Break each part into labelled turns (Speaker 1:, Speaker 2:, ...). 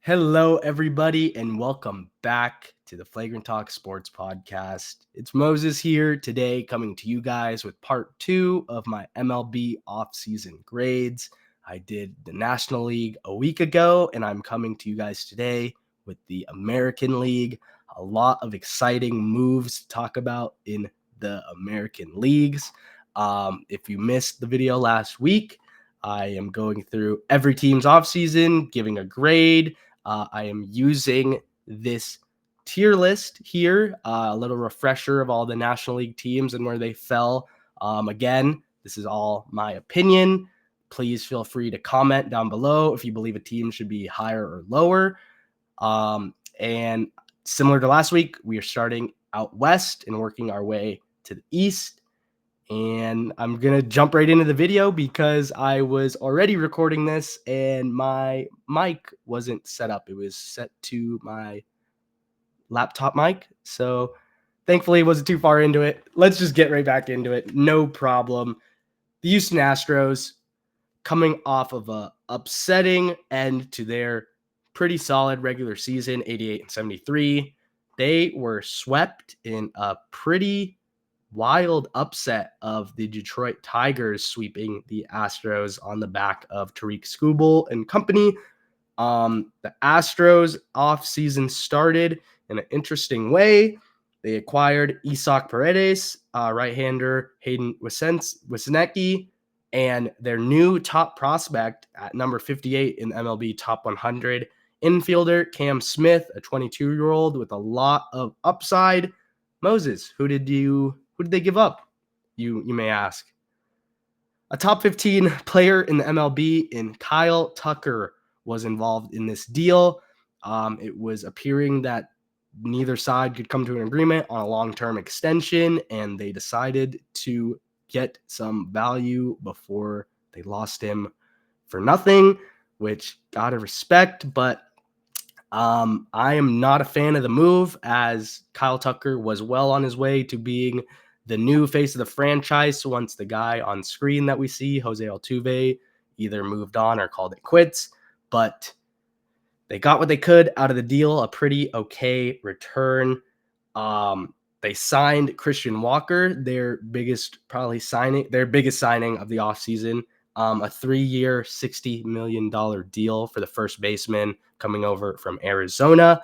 Speaker 1: Hello, everybody, and welcome back to the Flagrant Talk Sports Podcast. It's Moses here today, coming to you guys with part 2 of my MLB offseason grades. I did the National League a week ago, and I'm coming to you guys today with the American League. A lot of exciting moves to talk about in the American leagues. If you missed the video last week, I am going through every team's offseason, giving a grade. I am using this tier list here, a little refresher of all the National League teams and where they fell. Again, this is all my opinion. Please feel free to comment down below if you believe a team should be higher or lower. And similar to last week, we are starting out west and working our way to the east. And I'm going to jump right into the video because I was already recording this and my mic wasn't set up. It was set to my laptop mic. So thankfully it wasn't too far into it. Let's just get right back into it. No problem. The Houston Astros, coming off of a upsetting end to their pretty solid regular season, 88-73. They were swept in a pretty wild upset of the Detroit Tigers sweeping the Astros on the back of Tariq Skubal and company. The Astros offseason started in an interesting way. They acquired Isak Paredes, right-hander Hayden Wesneski, and their new top prospect at number 58 in the MLB Top 100, infielder Cam Smith, a 22-year-old with a lot of upside. Moses, who did they give up? You may ask. A top 15 player in the MLB in Kyle Tucker was involved in this deal. It was appearing that neither side could come to an agreement on a long-term extension, and they decided to get some value before they lost him for nothing, which gotta respect, but I am not a fan of the move, as Kyle Tucker was well on his way to being the new face of the franchise once the guy on screen that we see, Jose Altuve, either moved on or called it quits. But they got what they could out of the deal, a pretty okay return. They signed Christian Walker, their biggest signing of the offseason. A 3-year, $60 million deal for the first baseman coming over from Arizona.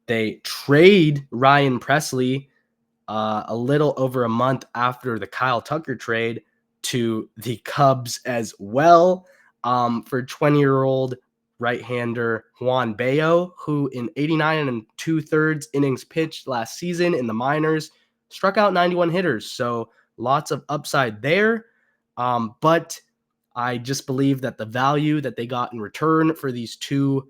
Speaker 1: They trade Ryan Presley a little over a month after the Kyle Tucker trade to the Cubs as well, for 20-year-old right-hander Juan Bello, who in 89 and 2/3 innings pitched last season in the minors, struck out 91 hitters. So lots of upside there. But I just believe that the value that they got in return for these two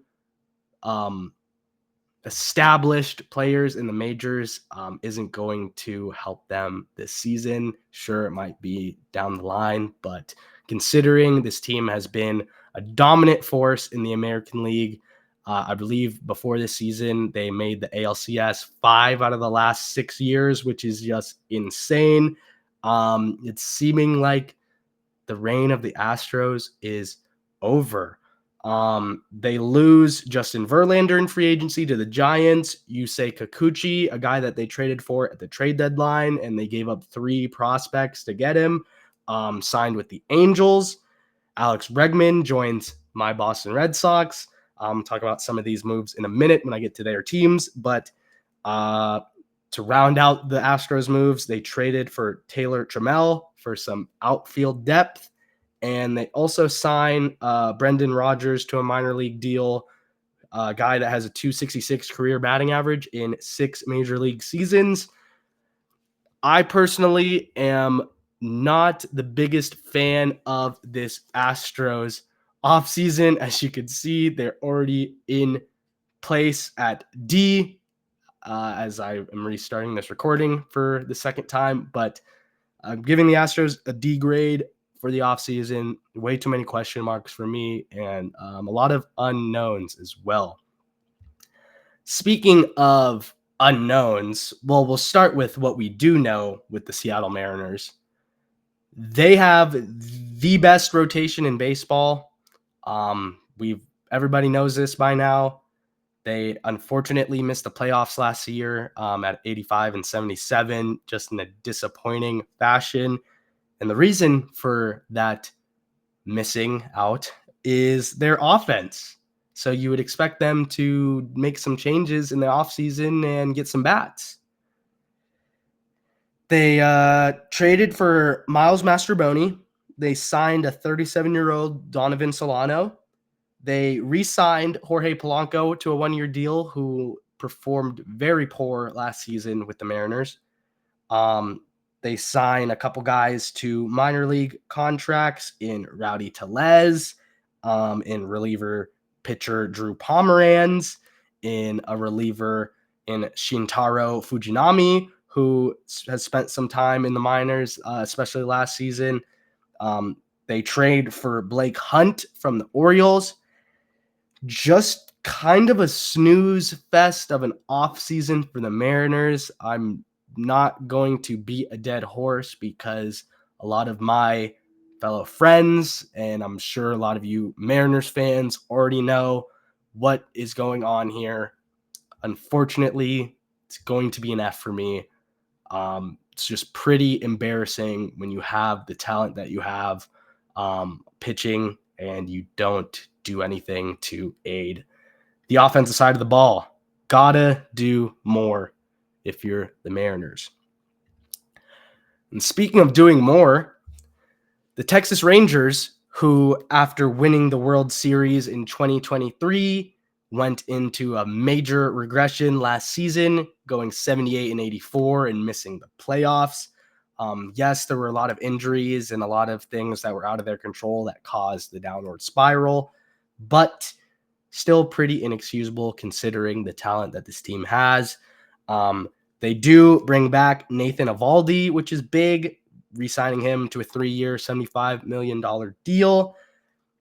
Speaker 1: established players in the majors isn't going to help them this season. Sure, it might be down the line, but considering this team has been a dominant force in the American League, I believe before this season, they made the ALCS 5 out of the last 6 years, which is just insane. It's seeming like the reign of the Astros is over. They lose Justin Verlander in free agency to the Giants. Yusei Kikuchi, a guy that they traded for at the trade deadline, and they gave up 3 prospects to get him, signed with the Angels. Alex Bregman joins my Boston Red Sox. Talk about some of these moves in a minute when I get to their teams. But to round out the Astros moves, they traded for Taylor Trammell for some outfield depth. And they also signed Brendan Rodgers to a minor league deal, a guy that has a .266 career batting average in 6 major league seasons. I personally am not the biggest fan of this Astros offseason. As you can see, they're already in place at D, as I am restarting this recording for the second time. But I'm giving the Astros a D grade for the offseason. Way too many question marks for me, and a lot of unknowns as well. Speaking of unknowns, well, we'll start with what we do know with the Seattle Mariners. They have the best rotation in baseball. We've everybody knows this by now. They unfortunately missed the playoffs last year at 85 and 77, just in a disappointing fashion. And the reason for that missing out is their offense. So you would expect them to make some changes in the offseason and get some bats. They traded for Miles Mastrobuoni. They signed a 37-year-old Donovan Solano. They re-signed Jorge Polanco to a one-year deal, who performed very poor last season with the Mariners. They signed a couple guys to minor league contracts in Rowdy Tellez, in reliever pitcher Drew Pomeranz, in a reliever in Shintaro Fujinami, who has spent some time in the minors, especially last season. They trade for Blake Hunt from the Orioles. Just kind of a snooze fest of an offseason for the Mariners. I'm not going to beat a dead horse because a lot of my fellow friends, and I'm sure a lot of you Mariners fans already know what is going on here. Unfortunately, it's going to be an F for me. It's just pretty embarrassing when you have the talent that you have pitching and you don't do anything to aid the offensive side of the ball. Gotta do more if you're the Mariners. And speaking of doing more, the Texas Rangers, who after winning the World Series in 2023 went into a major regression last season, going 78 and 84 and missing the playoffs. Yes, there were a lot of injuries and a lot of things that were out of their control that caused the downward spiral, but still pretty inexcusable considering the talent that this team has. They do bring back Nathan Eovaldi, which is big, re-signing him to a 3-year, $75 million deal.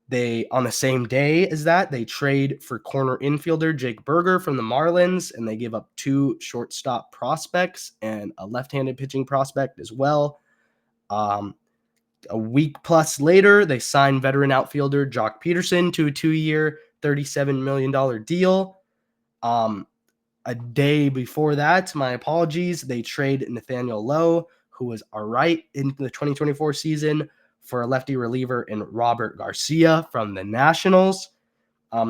Speaker 1: They, on the same day as that, they trade for corner infielder Jake Berger from the Marlins, and they give up 2 shortstop prospects and a left-handed pitching prospect as well. A week plus later, they signed veteran outfielder Jock Peterson to a 2-year, $37 million deal. A day before that, my apologies, they trade Nathaniel Lowe, who was all right in the 2024 season, for a lefty reliever in Robert Garcia from the Nationals.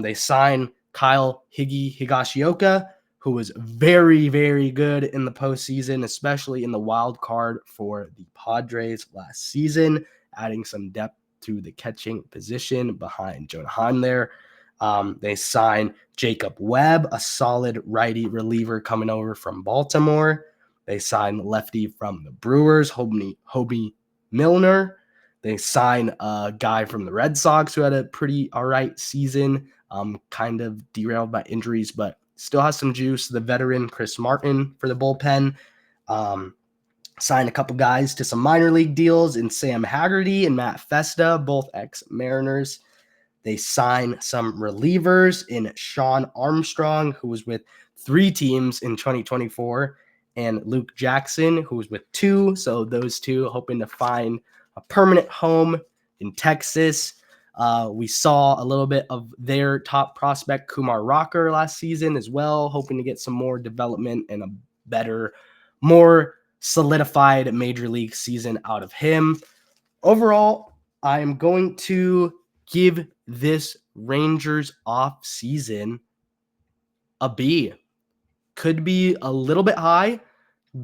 Speaker 1: They signed Kyle Higashioka, who was very, very good in the postseason, especially in the wild card for the Padres last season, adding some depth to the catching position behind Jonah Heim there. They signed Jacob Webb, a solid righty reliever coming over from Baltimore. They signed lefty from the Brewers, Hobie Milner. They signed a guy from the Red Sox who had a pretty all right season, kind of derailed by injuries, but still has some juice. The veteran Chris Martin for the bullpen. Signed a couple guys to some minor league deals in Sam Haggerty and Matt Festa, both ex-Mariners. They signed some relievers in Sean Armstrong, who was with 3 teams in 2024, and Luke Jackson, who was with 2. So those 2 hoping to find a permanent home in Texas. We saw a little bit of their top prospect, Kumar Rocker, last season as well, hoping to get some more development and a better, more solidified major league season out of him. Overall, I am going to give this Rangers off season a B. Could be a little bit high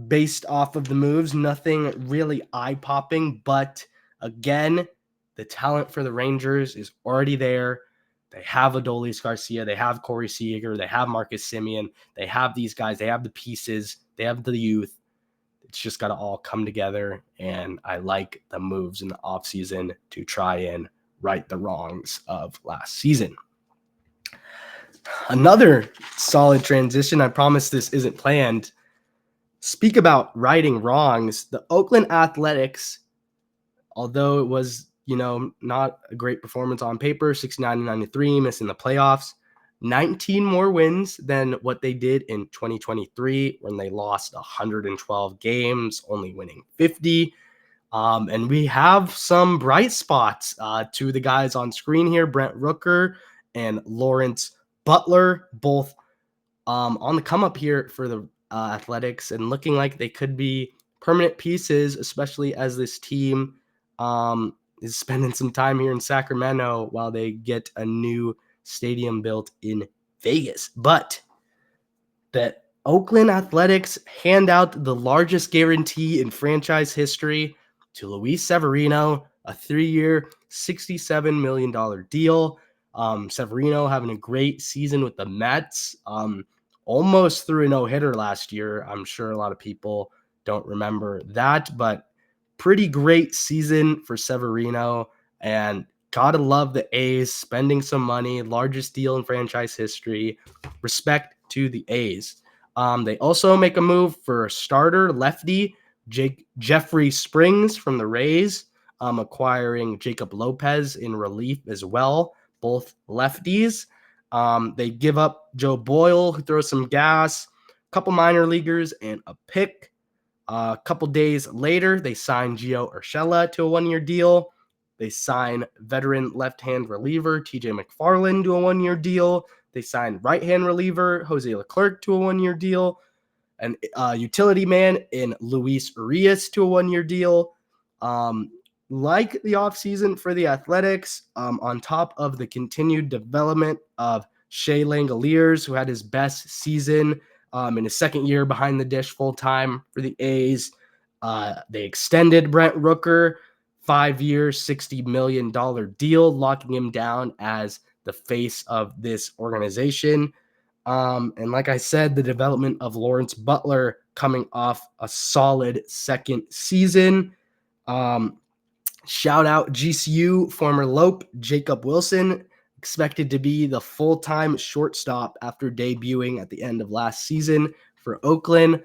Speaker 1: based off of the moves. Nothing really eye-popping, but again, the talent for the Rangers is already there. They have Adolis Garcia. They have Corey Seager. They have Marcus Semien. They have these guys. They have the pieces. They have the youth. It's just got to all come together, and I like the moves in the offseason to try and right the wrongs of last season. Another solid transition. I promise this isn't planned. Speak about righting wrongs. The Oakland Athletics, although it was, not a great performance on paper, 69-93, missing the playoffs, 19 more wins than what they did in 2023 when they lost 112 games, only winning 50. And we have some bright spots to the guys on screen here. Brent Rooker and Lawrence Butler, both on the come up here for the Athletics and looking like they could be permanent pieces, especially as this team is spending some time here in Sacramento while they get a new stadium built in Vegas. But the Oakland Athletics hand out the largest guarantee in franchise history to Luis Severino, a 3-year, $67 million deal. Severino having a great season with the Mets. Almost threw a no-hitter last year. I'm sure a lot of people don't remember that, but pretty great season for Severino. And gotta love the A's spending some money, largest deal in franchise history. Respect to the A's. They also make a move for a starter lefty, Jeffrey Springs from the Rays, acquiring Jacob Lopez in relief as well, both lefties. They give up Joe Boyle, who throws some gas, a couple minor leaguers, and a pick. A couple days later, they sign Gio Urshela to a 1-year deal. They sign veteran left-hand reliever TJ McFarland to a 1-year deal. They sign right-hand reliever Jose Leclerc to a 1-year deal. And utility man in Luis Urias to a 1-year deal. Like the offseason for the Athletics, on top of the continued development of Shea Langoliers, who had his best season in his second year behind the dish full-time for the A's. They extended Brent Rooker, 5-year, $60 million deal, locking him down as the face of this organization. And like I said, the development of Lawrence Butler coming off a solid second season. Shout out GCU former Lope Jacob Wilson, expected to be the full-time shortstop after debuting at the end of last season for Oakland.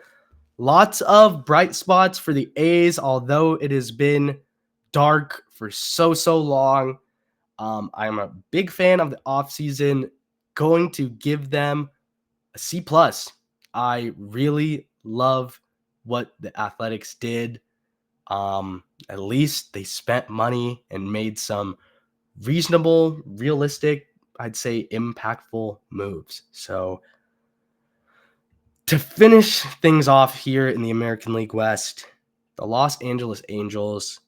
Speaker 1: Lots of bright spots for the A's, although it has been dark for so long. I'm a big fan of the offseason, going to give them a C+. I really love what the Athletics did. At least they spent money and made some reasonable, realistic, I'd say impactful moves. So to finish things off here in the American League West, the Los Angeles Angels,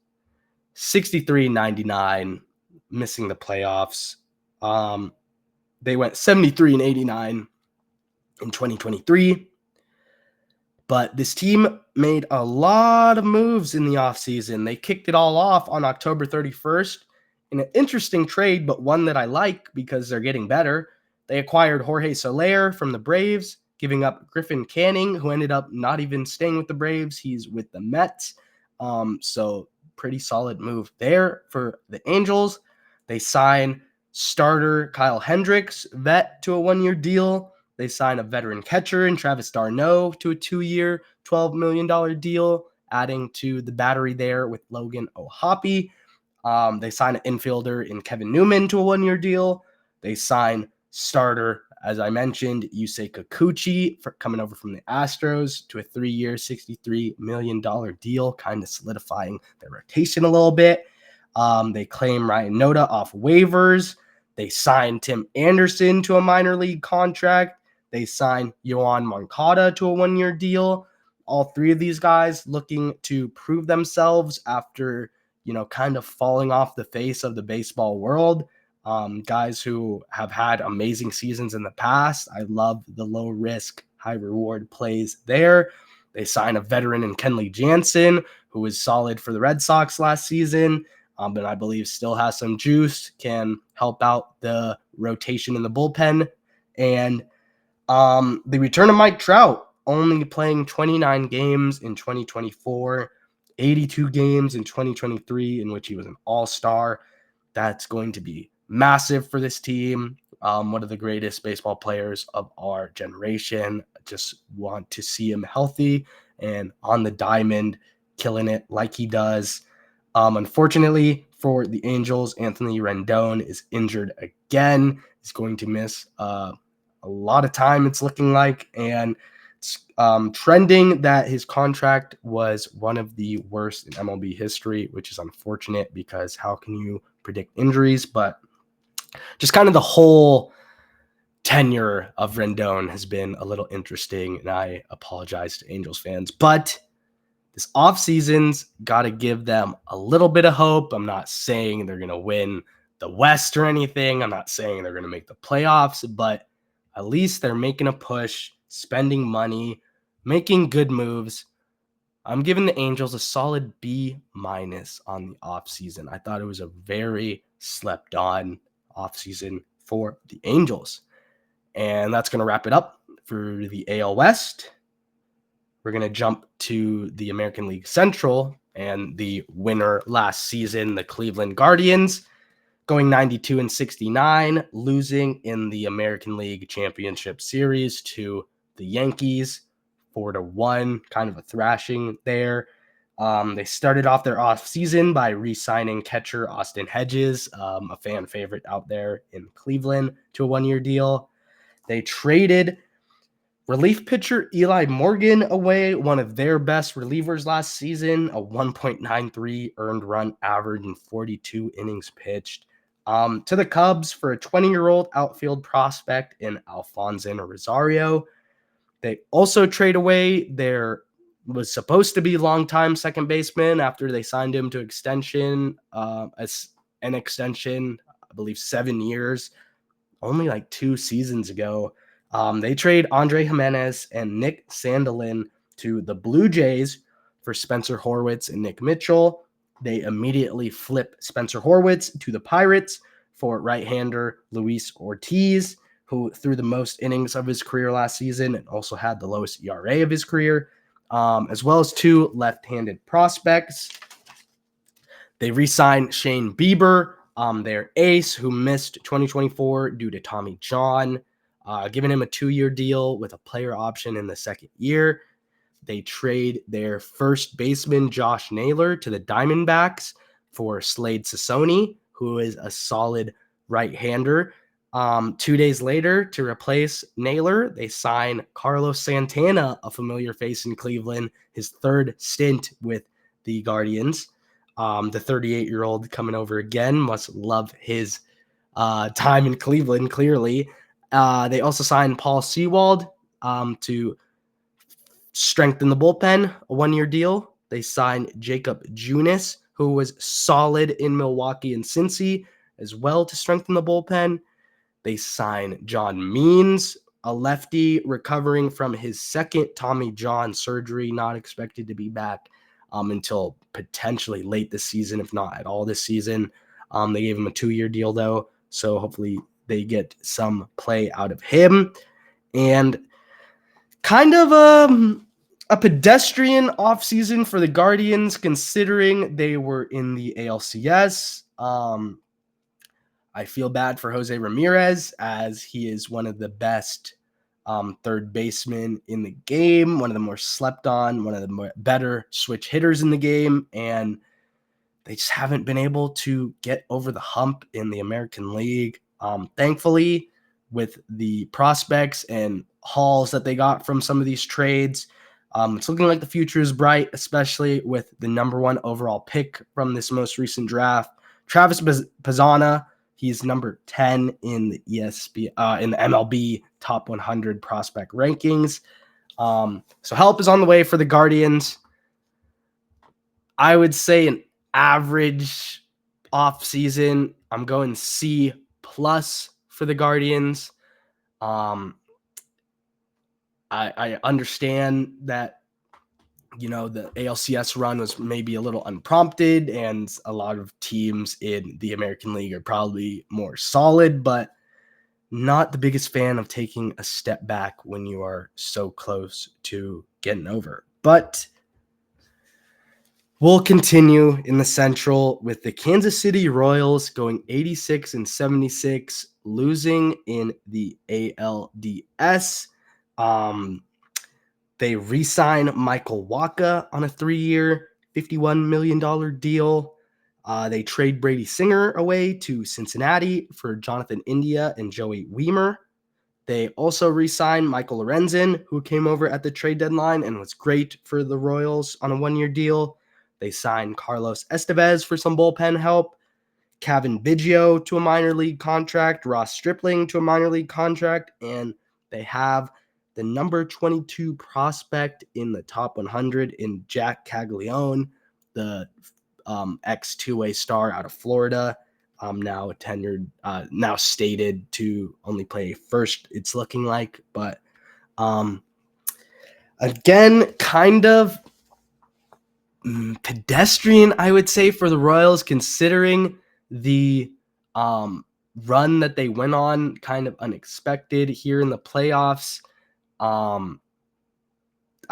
Speaker 1: 63-99, missing the playoffs. They went 73-89 in 2023. But this team made a lot of moves in the offseason. They kicked it all off on October 31st in an interesting trade, but one that I like because they're getting better. They acquired Jorge Soler from the Braves, giving up Griffin Canning, who ended up not even staying with the Braves. He's with the Mets. So pretty solid move there for the Angels. They sign starter Kyle Hendricks, vet, to a 1-year deal. They sign a veteran catcher in Travis d'Arnaud to a 2-year, $12 million deal, adding to the battery there with Logan O'Hoppe. They sign an infielder in Kevin Newman to a 1-year deal. They sign starter, as I mentioned, Yusei Kikuchi coming over from the Astros to a 3-year, $63 million deal, kind of solidifying their rotation a little bit. They claim Ryan Noda off waivers. They signed Tim Anderson to a minor league contract. They signed Yoan Moncada to a 1-year deal. All three of these guys looking to prove themselves after, kind of falling off the face of the baseball world. Guys who have had amazing seasons in the past. I love the low risk, high reward plays there. They sign a veteran in Kenley Jansen, who was solid for the Red Sox last season, but I believe still has some juice, can help out the rotation in the bullpen. And the return of Mike Trout, only playing 29 games in 2024, 82 games in 2023, in which he was an all-star. That's going to be massive for this team. One of the greatest baseball players of our generation. Just want to see him healthy and on the diamond, killing it like he does. Unfortunately for the Angels, Anthony Rendon is injured again. He's going to miss a lot of time, it's looking like, and it's trending that his contract was one of the worst in MLB history, which is unfortunate because how can you predict injuries? But just kind of the whole tenure of Rendon has been a little interesting, and I apologize to Angels fans. But this offseason's got to give them a little bit of hope. I'm not saying they're going to win the West or anything. I'm not saying they're going to make the playoffs, but at least they're making a push, spending money, making good moves. I'm giving the Angels a solid B- on the offseason. I thought it was a very slept on offseason for the Angels. And that's going to wrap it up for the AL West. We're going to jump to the American League Central, and the winner last season, the Cleveland Guardians, going 92-69, losing in the American League Championship Series to the Yankees 4-1, kind of a thrashing there. They started off their offseason by re-signing catcher Austin Hedges, a fan favorite out there in Cleveland, to a one-year deal. They traded relief pitcher Eli Morgan away, one of their best relievers last season, a 1.93 earned run average in 42 innings pitched, to the Cubs for a 20-year-old outfield prospect in Alfonso Rosario. They also trade away their was supposed to be longtime second baseman after they signed him to extension, an extension, I believe 7 years, only like 2 seasons ago. They trade Andre Jimenez and Nick Sandelin to the Blue Jays for Spencer Horwitz and Nick Mitchell. They immediately flip Spencer Horwitz to the Pirates for right-hander Luis Ortiz, who threw the most innings of his career last season and also had the lowest ERA of his career, as well as 2 left-handed prospects. They re-signed Shane Bieber, their ace, who missed 2024 due to Tommy John, giving him a 2-year deal with a player option in the second year. They trade their first baseman, Josh Naylor, to the Diamondbacks for Slade Sassoni, who is a solid right-hander. 2 days later, to replace Naylor, they sign Carlos Santana, a familiar face in Cleveland, his third stint with the Guardians. The 38-year-old coming over again, must love his time in Cleveland, clearly. They also signed Paul Sewald to strengthen the bullpen, a 1-year deal. They signed Jacob Junis, who was solid in Milwaukee and Cincy, as well, to strengthen the bullpen. They signed John Means, a lefty recovering from his second Tommy John surgery, not expected to be back until potentially late this season, if not at all this season. They gave him a 2-year deal, though, so hopefully they get some play out of him. And kind of a pedestrian offseason for the Guardians, considering they were in the ALCS. I feel bad for Jose Ramirez, as he is one of the best third basemen in the game, one of the more slept on, one of the better switch hitters in the game, and they just haven't been able to get over the hump in the American League. Thankfully, with the prospects and hauls that they got from some of these trades, it's looking like the future is bright, especially with the number 1 overall pick from this most recent draft, Travis Pizzana. He's number 10 in the in the MLB top 100 prospect rankings. So help is on the way for the Guardians. I would say an average off season. I'm going C+ for the Guardians. I understand that, the ALCS run was maybe a little unprompted, and a lot of teams in the American League are probably more solid, but not the biggest fan of taking a step back when you are so close to getting over. But we'll continue in the Central with the Kansas City Royals going 86-76, losing in the ALDS. They re-sign Michael Wacha on a 3-year, $51 million deal. They trade Brady Singer away to Cincinnati for Jonathan India and Joey Wiemer. They also re-signed Michael Lorenzen, who came over at the trade deadline and was great for the Royals on a 1-year deal. They signed Carlos Estevez for some bullpen help. Kevin Biggio to a minor league contract, Ross Stripling to a minor league contract, and they have the number 22 prospect in the top 100 in Jack Caglione, the ex-2-way star out of Florida, now tenured, now stated to only play first, it's looking like. But again, kind of pedestrian, I would say, for the Royals, considering the run that they went on, kind of unexpected here in the playoffs.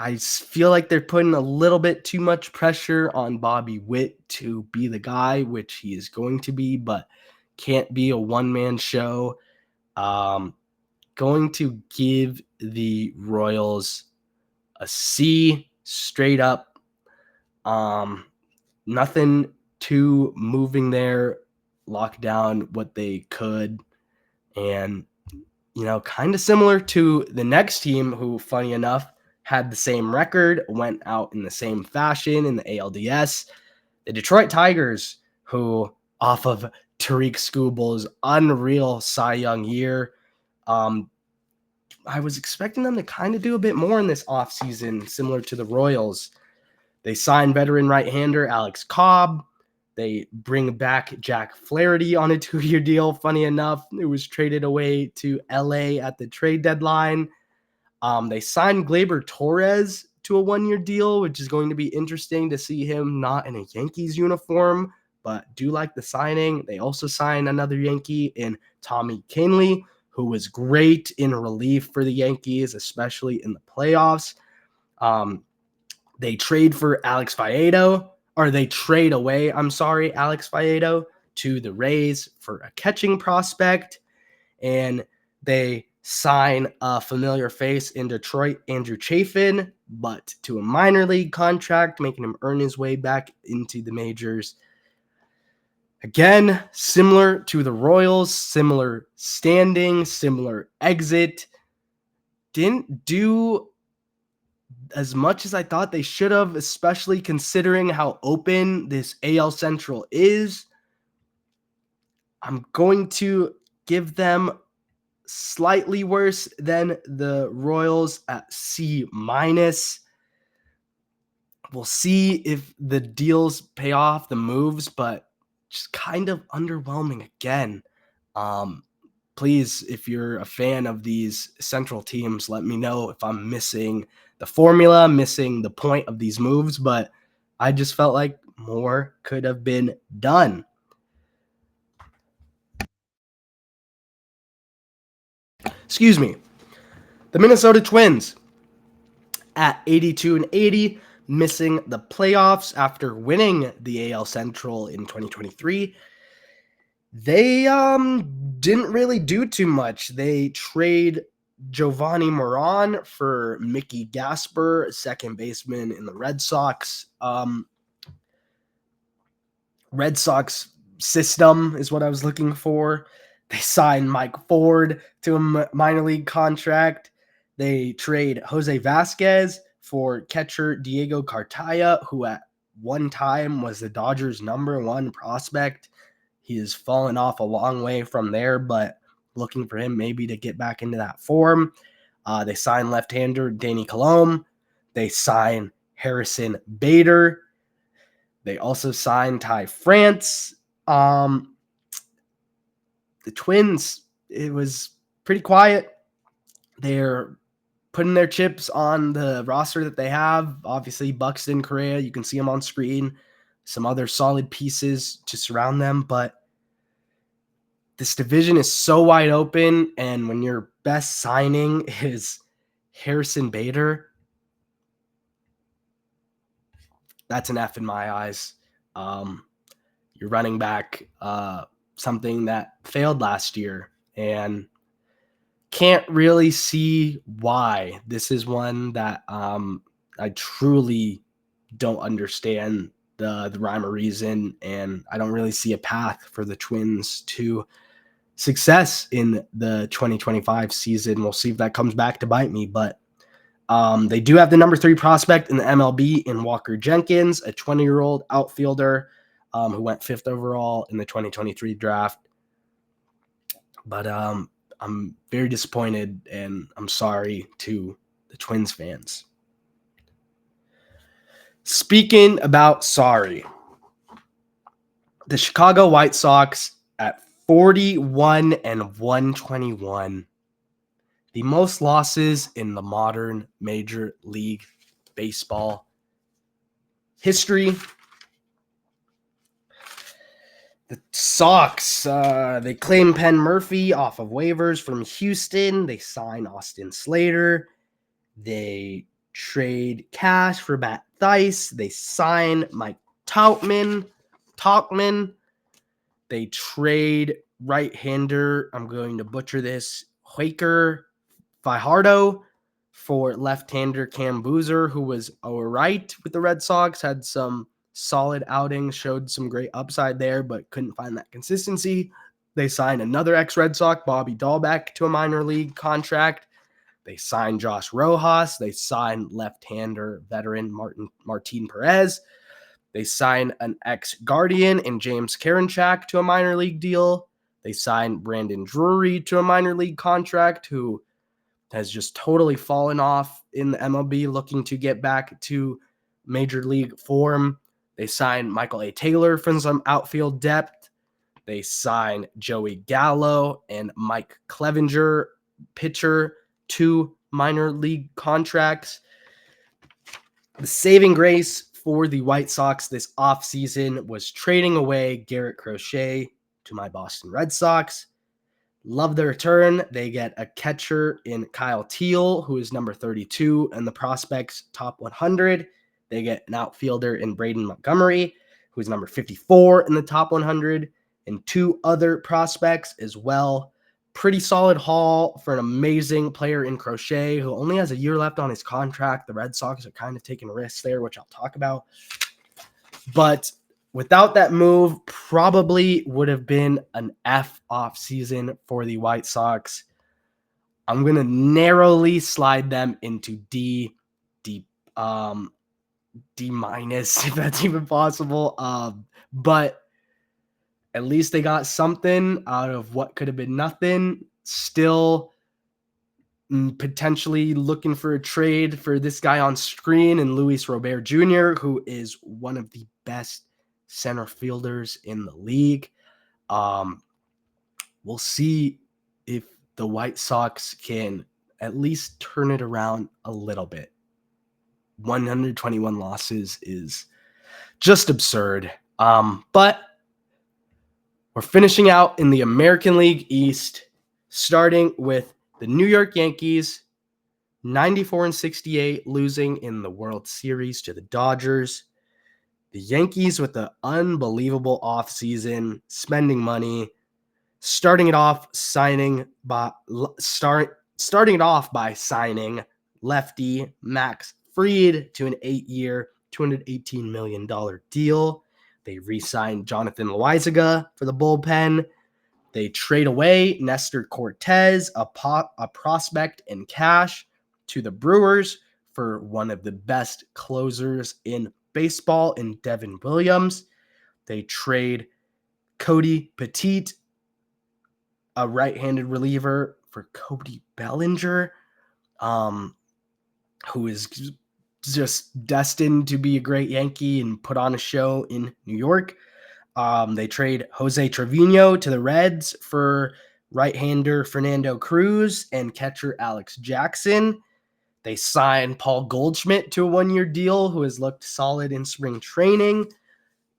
Speaker 1: I feel like they're putting a little bit too much pressure on Bobby Witt to be the guy, which he is going to be, but can't be a one-man show. Going to give the Royals a C straight up. Nothing too moving there, lock down what they could. And, kind of similar to the next team who, funny enough, had the same record, went out in the same fashion in the ALDS, the Detroit Tigers, who, off of Tariq Skubal's unreal Cy Young year, I was expecting them to kind of do a bit more in this offseason, similar to the Royals. They signed veteran right-hander Alex Cobb. They bring back Jack Flaherty on a 2-year deal. Funny enough, it was traded away to LA at the trade deadline. They signed Gleyber Torres to a 1-year deal, which is going to be interesting to see him not in a Yankees uniform, but do like the signing. They also signed another Yankee in Tommy Kahnle, who was great in relief for the Yankees, especially in the playoffs. They trade away Alex Faedo to the Rays for a catching prospect, and they sign a familiar face in Detroit, Andrew Chafin, but to a minor league contract, making him earn his way back into the majors. Again, similar to the Royals, similar standing, similar exit. Didn't do as much as I thought they should have, especially considering how open this AL Central is. I'm going to give them slightly worse than the Royals at C-. We'll see if the deals pay off, the moves, but just kind of underwhelming again. Please, if you're a fan of these Central teams, let me know if I'm missing the formula, missing the point of these moves, but I just felt like more could have been done. Excuse me. The Minnesota Twins at 82-80, missing the playoffs after winning the AL Central in 2023. They didn't really do too much. They trade Giovanni Moran for Mickey Gasper, second baseman in the Red Sox. Red Sox system is what I was looking for. They signed Mike Ford to a minor league contract. They trade Jose Vasquez for catcher Diego Cartaya, who at one time was the Dodgers' number 1 prospect. He has fallen off a long way from there, but looking for him maybe to get back into that form. They signed left-hander Danny Colomb. They signed Harrison Bader. They also signed Ty France. The Twins, it was pretty quiet. They're putting their chips on the roster that they have. Obviously, Buxton, Correa, you can see them on screen. Some other solid pieces to surround them, but this division is so wide open, and when your best signing is Harrison Bader, that's an F in my eyes. You're running back something that failed last year, and can't really see why. This is one that I truly don't understand the rhyme or reason, and I don't really see a path for the Twins to success in the 2025 season. We'll see if that comes back to bite me, but they do have the number 3 prospect in the MLB in Walker Jenkins, a 20-year-old outfielder. who went 5th overall in the 2023 draft. But I'm very disappointed, and I'm sorry to the Twins fans. Speaking about sorry, the Chicago White Sox at 41-121, the most losses in the modern Major League Baseball history. The Sox, they claim Penn Murphy off of waivers from Houston. They sign Austin Slater. They trade cash for Matt Thaiss. They sign Mike Talkman. They trade right-hander, I'm going to butcher this, Huaker Fajardo for left-hander Cam Boozer, who was all right with the Red Sox, had some solid outings, showed some great upside there, but couldn't find that consistency. They signed another ex-Red Sox, Bobby Dahlbeck, to a minor league contract. They signed Josh Rojas. They signed left-hander veteran Martin Perez. They signed an ex-Guardian and James Karinchak to a minor league deal. They signed Brandon Drury to a minor league contract, who has just totally fallen off in the MLB, looking to get back to major league form. They signed Michael A. Taylor for some outfield depth. They signed Joey Gallo and Mike Clevenger, pitcher, to minor league contracts. The saving grace for the White Sox this offseason was trading away Garrett Crochet to my Boston Red Sox. Love the return. They get a catcher in Kyle Teal, who is number 32 in the prospects top 100. They get an outfielder in Braden Montgomery, who is number 54 in the top 100, and 2 other prospects as well. Pretty solid haul for an amazing player in Crochet, who only has a year left on his contract. The Red Sox are kind of taking risks there, which I'll talk about. But without that move, probably would have been an F off season for the White Sox. I'm going to narrowly slide them into D minus, if that's even possible. But at least they got something out of what could have been nothing. Still potentially looking for a trade for this guy on screen and Luis Robert Jr., who is one of the best center fielders in the league. We'll see if the White Sox can at least turn it around a little bit. 121 losses is just absurd. But we're finishing out in the American League East, starting with the New York Yankees, 94-68, losing in the World Series to the Dodgers. The Yankees with the unbelievable offseason, spending money, starting it off by signing lefty Max Fried to an 8-year, $218 million deal. They re-signed Jonathan Loaizaga for the bullpen. They trade away Nestor Cortez, a prospect in cash, to the Brewers for one of the best closers in baseball in Devin Williams. They trade Cody Petit, a right-handed reliever, for Cody Bellinger, who is just destined to be a great Yankee and put on a show in New York. They trade Jose Trevino to the Reds for right-hander Fernando Cruz and catcher Alex Jackson. They signed Paul Goldschmidt to a 1-year deal, who has looked solid in spring training.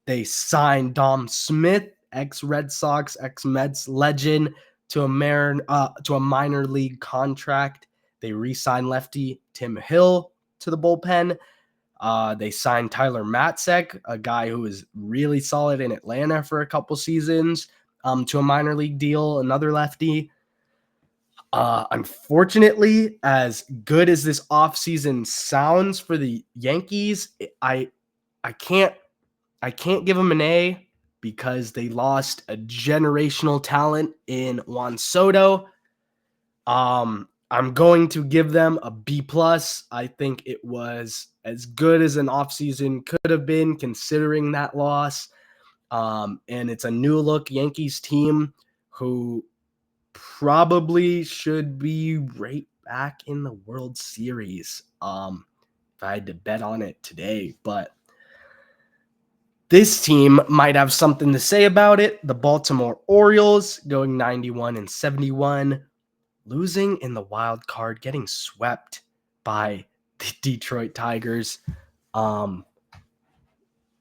Speaker 1: They signed Dom Smith, ex-Red Sox, ex-Mets legend, to a minor league contract. They re-signed lefty Tim Hill to the bullpen. They signed Tyler Matzek, a guy who was really solid in Atlanta for a couple seasons, to a minor league deal, another lefty. Unfortunately, as good as this offseason sounds for the Yankees, I can't give them an A because they lost a generational talent in Juan Soto. I'm going to give them a B+. I think it was as good as an offseason could have been considering that loss. And it's a new look Yankees team who probably should be right back in the World Series. If I had to bet on it today, but this team might have something to say about it. The Baltimore Orioles going 91-71, losing in the wild card, getting swept by the Detroit Tigers.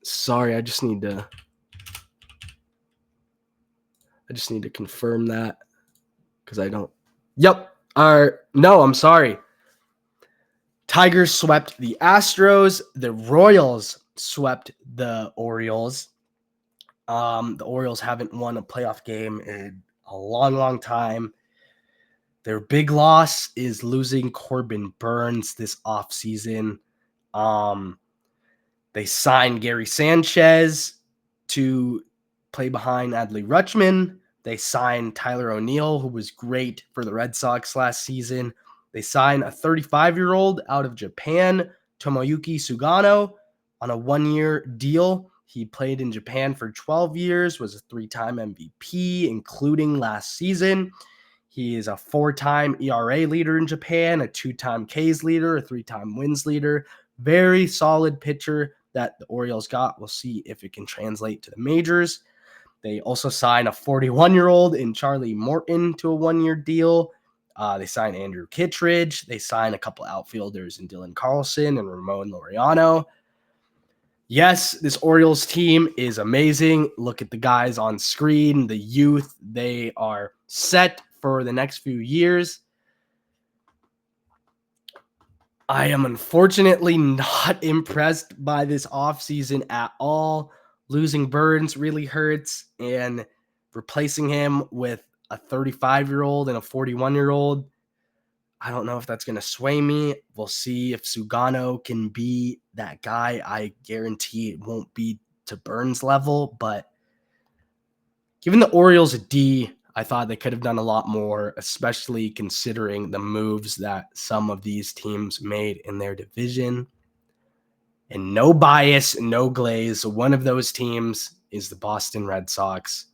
Speaker 1: Sorry, I just need to confirm that because I don't. Yep. No, I'm sorry. Tigers swept the Astros. The Royals swept the Orioles. The Orioles haven't won a playoff game in a long, long time. Their big loss is losing Corbin Burns this offseason. They signed Gary Sanchez to play behind Adley Rutschman. They signed Tyler O'Neill, who was great for the Red Sox last season. They signed a 35-year-old out of Japan, Tomoyuki Sugano, on a 1-year deal. He played in Japan for 12 years, was a 3-time MVP, including last season. He is a 4-time ERA leader in Japan, a 2-time Ks leader, a 3-time wins leader. Very solid pitcher that the Orioles got. We'll see if it can translate to the majors. They also signed a 41-year-old in Charlie Morton to a 1-year deal. They signed Andrew Kittredge. They signed a couple outfielders in Dylan Carlson and Ramon Laureano. Yes, this Orioles team is amazing. Look at the guys on screen, the youth. They are set for the next few years. I am unfortunately not impressed by this offseason at all. Losing Burns really hurts, and replacing him with a 35-year-old and a 41-year-old, I don't know if that's going to sway me. We'll see if Sugano can be that guy. I guarantee it won't be to Burns level, but given the Orioles a D, I thought they could have done a lot more, especially considering the moves that some of these teams made in their division. And no bias, no glaze. One of those teams is the Boston Red Sox.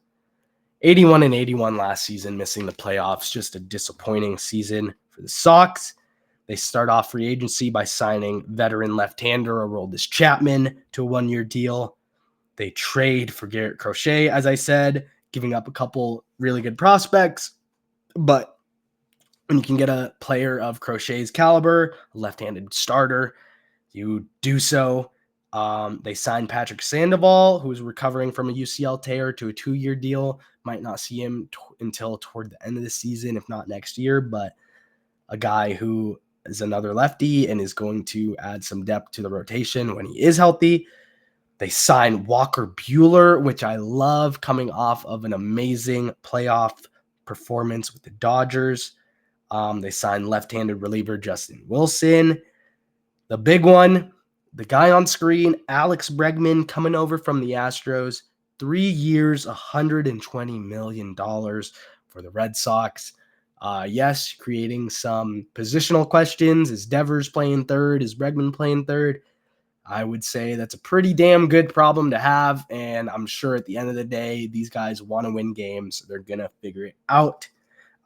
Speaker 1: 81-81 last season, missing the playoffs. Just a disappointing season for the Sox. They start off free agency by signing veteran left-hander Aroldis Chapman to a 1-year deal. They trade for Garrett Crochet, as I said, giving up a couple really good prospects. But when you can get a player of Crochet's caliber, a left-handed starter, you do so. They signed Patrick Sandoval, who is recovering from a UCL tear, to a 2-year deal. Might not see him until toward the end of the season, if not next year, but a guy who is another lefty and is going to add some depth to the rotation when he is healthy. They signed Walker Buehler, which I love, coming off of an amazing playoff performance with the Dodgers. They signed left-handed reliever Justin Wilson. The big one, the guy on screen, Alex Bregman, coming over from the Astros. 3 years, $120 million for the Red Sox. Yes, creating some positional questions. Is Devers playing third? Is Bregman playing third? I would say that's a pretty damn good problem to have, and I'm sure at the end of the day, these guys want to win games. So they're going to figure it out.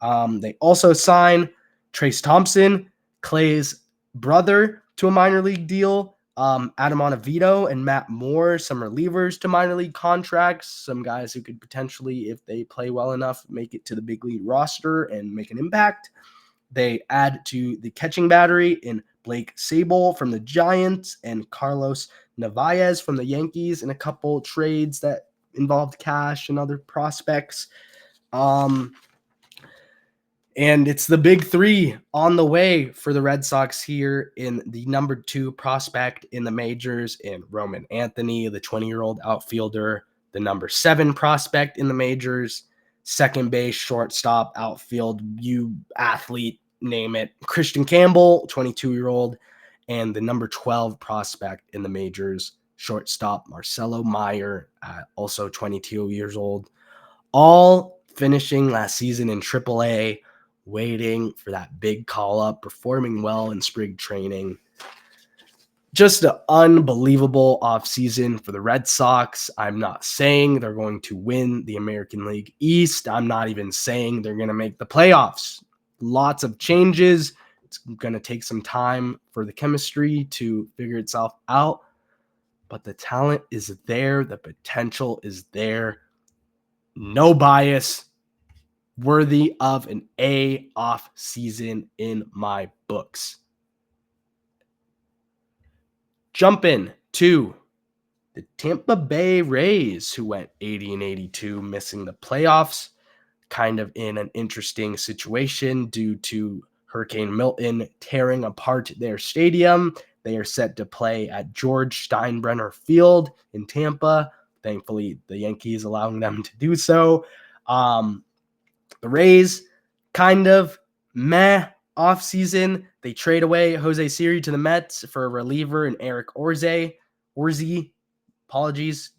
Speaker 1: They also signed Trace Thompson, Clay's brother, to a minor league deal. Adam Ottavino and Matt Moore, some relievers to minor league contracts, some guys who could potentially, if they play well enough, make it to the big league roster and make an impact. They add to the catching battery in Blake Sable from the Giants and Carlos Narvaez from the Yankees in a couple trades that involved cash and other prospects. And it's the big three on the way for the Red Sox here in the number 2 prospect in the majors in Roman Anthony, the 20-year-old outfielder, the number 7 prospect in the majors, second base, shortstop, outfield, you athlete, name it, Christian Campbell, 22-year-old, and the number 12 prospect in the majors, shortstop, Marcelo Meyer, also 22 years old, all finishing last season in AAA, waiting for that big call-up, performing well in spring training. Just an unbelievable offseason for the Red Sox. I'm not saying they're going to win the American League East. I'm not even saying they're going to make the playoffs. Lots of changes. It's going to take some time for the chemistry to figure itself out. But the talent is there. The potential is there. No bias. Worthy of an A off season in my books. Jump in to the Tampa Bay Rays, who went 80-82, missing the playoffs, kind of in an interesting situation due to Hurricane Milton tearing apart their stadium. They are set to play at George Steinbrenner Field in Tampa. Thankfully, the Yankees allowing them to do so. The Rays, kind of meh offseason. They trade away Jose Siri to the Mets for a reliever and Eric Orzy. Apologies.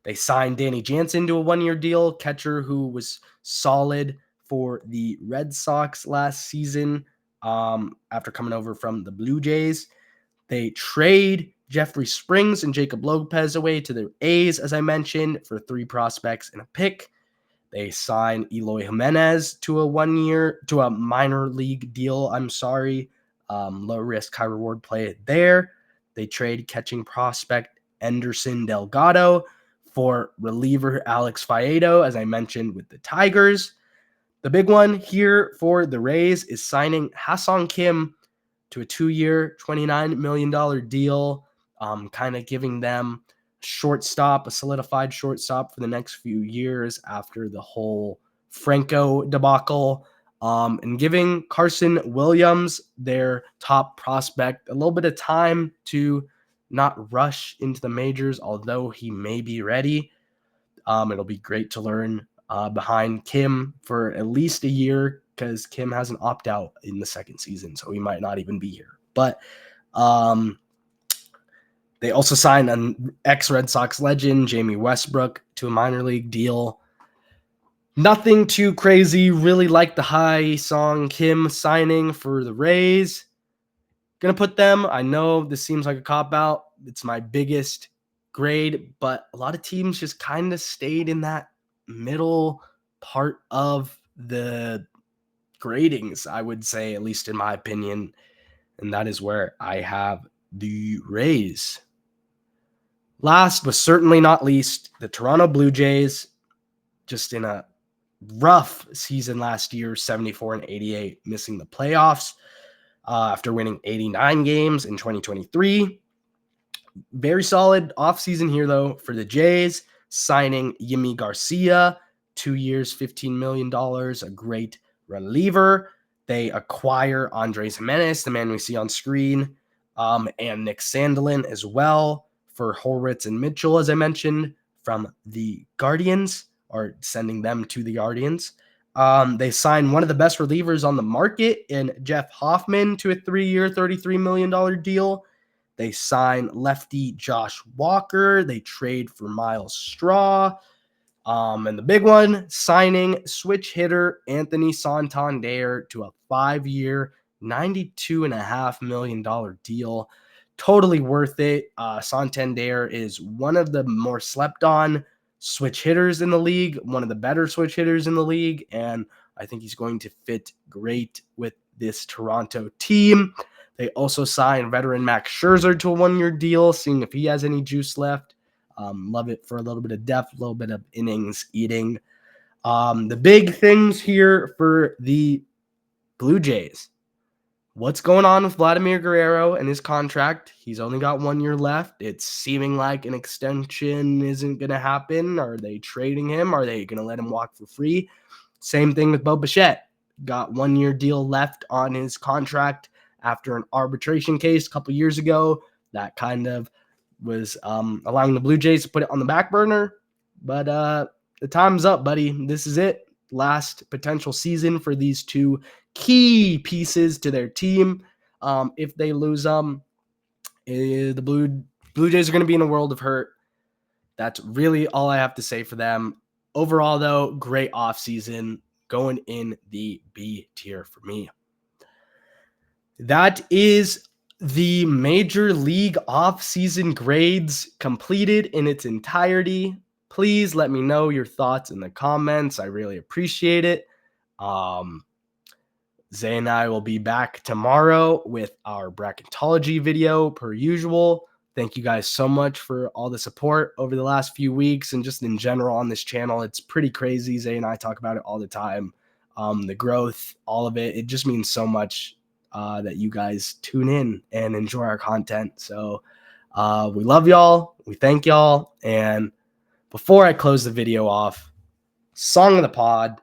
Speaker 1: They signed Danny Jansen to a one-year deal, catcher who was solid for the Red Sox last season after coming over from the Blue Jays. They trade Jeffrey Springs and Jacob Lopez away to the A's, as I mentioned, for 3 prospects and a pick. They sign Eloy Jimenez to a minor league deal. Low risk, high reward play there. They trade catching prospect Anderson Delgado for reliever Alex Faedo, as I mentioned, with the Tigers. The big one here for the Rays is signing Ha-Seong Kim to a 2-year, $29 million deal, kind of giving them a solidified shortstop for the next few years after the whole Franco debacle, and giving Carson Williams, their top prospect, a little bit of time to not rush into the majors, although he may be ready. It'll be great to learn behind Kim for at least a year because Kim has an opt-out in the second season, so he might not even be here. But they also signed an ex-Red Sox legend, Jamie Westbrook, to a minor league deal. Nothing too crazy. Really like the Ha-Seong Kim signing for the Rays. Gonna put them. I know this seems like a cop-out. It's my biggest grade, but a lot of teams just kind of stayed in that middle part of the gradings, I would say, at least in my opinion. And that is where I have the Rays. Last but certainly not least, the Toronto Blue Jays, just in a rough season last year, 74-88, missing the playoffs after winning 89 games in 2023. Very solid offseason here, though, for the Jays, signing Yimi Garcia, 2 years, $15 million, a great reliever. They acquire Andres Jimenez, the man we see on screen, and Nick Sandelin as well for Horwitz and Mitchell, as I mentioned, from the Guardians, or sending them to the Guardians. They signed one of the best relievers on the market in Jeff Hoffman to a 3-year, $33 million deal. They sign lefty Josh Walker. They trade for Miles Straw. And the big one, signing switch hitter Anthony Santander to a 5-year, $92.5 million deal. Totally worth it. Santander is one of the more slept on switch hitters in the league, one of the better switch hitters in the league, and I think he's going to fit great with this Toronto team. They also signed veteran Max Scherzer to a 1-year deal, seeing if he has any juice left. Love it for a little bit of depth, a little bit of innings eating. The big things here for the Blue Jays. What's going on with Vladimir Guerrero and his contract? He's only got 1 year left. It's seeming like an extension isn't going to happen. Are they trading him? Are they going to let him walk for free? Same thing with Bo Bichette. Got 1 year deal left on his contract after an arbitration case a couple years ago. That kind of was allowing the Blue Jays to put it on the back burner. But the time's up, buddy. This is it. Last potential season for these two key pieces to their team. If they lose them, the Blue Jays are going to be in a world of hurt. That's really all I have to say for them. Overall, though, great offseason, going in the B tier for me. That is The Major League off-season grades completed in its entirety. Please let me know your thoughts in the comments. I really appreciate it. Um, Zay and I will be back tomorrow with our bracketology video per usual. Thank you guys so much for all the support over the last few weeks and just in general on this channel. It's pretty crazy. Zay and I talk about it all the time. The growth, all of it. It just means so much that you guys tune in and enjoy our content. So we love y'all. We thank y'all. And before I close the video off, song of the pod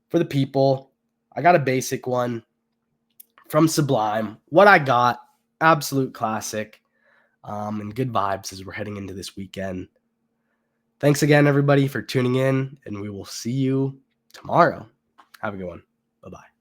Speaker 1: for the people. I got a basic one from Sublime. What I Got, absolute classic, and good vibes as we're heading into this weekend. Thanks again, everybody, for tuning in, and we will see you tomorrow. Have a good one. Bye-bye.